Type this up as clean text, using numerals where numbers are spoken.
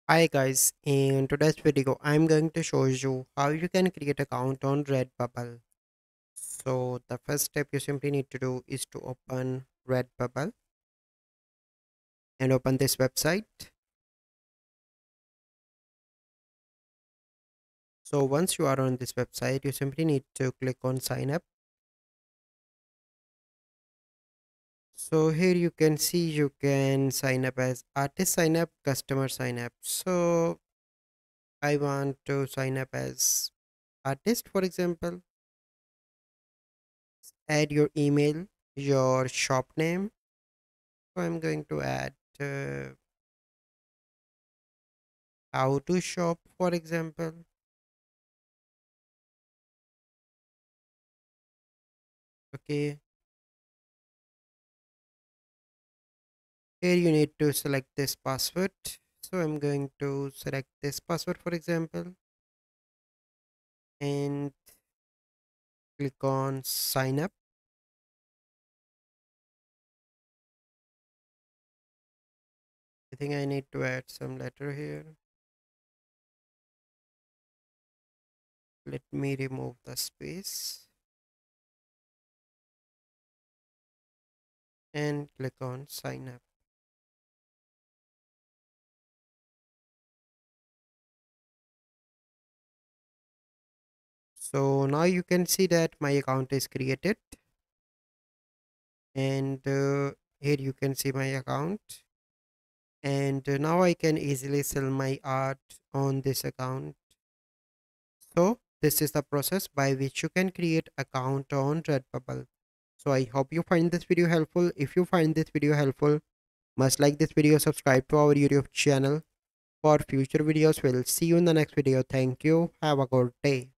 Hi guys, in today's video I'm going to show you how you can create account on Redbubble. So the first step you simply need to do is to open Redbubble and open this website. So once you are on this website, you simply need to click on sign up. So here you can see you can sign up as artist sign up, customer sign up. So I want to sign up as artist, for example. Add your email, your shop name. So I'm going to add how to shop, for example. Okay, here you need to select this password. So I'm going to select this password, for example, and click on sign up. I think I need to add some letter here. Let me remove the space and click on sign up. So now you can see that my account is created, and here you can see my account, and now I can easily sell my art on this account. So this is the process by which you can create account on Redbubble. So I hope you find this video helpful. If you find this video helpful, must like this video, subscribe to our YouTube channel for future videos. We'll see you in the next video. Thank you. Have a good day.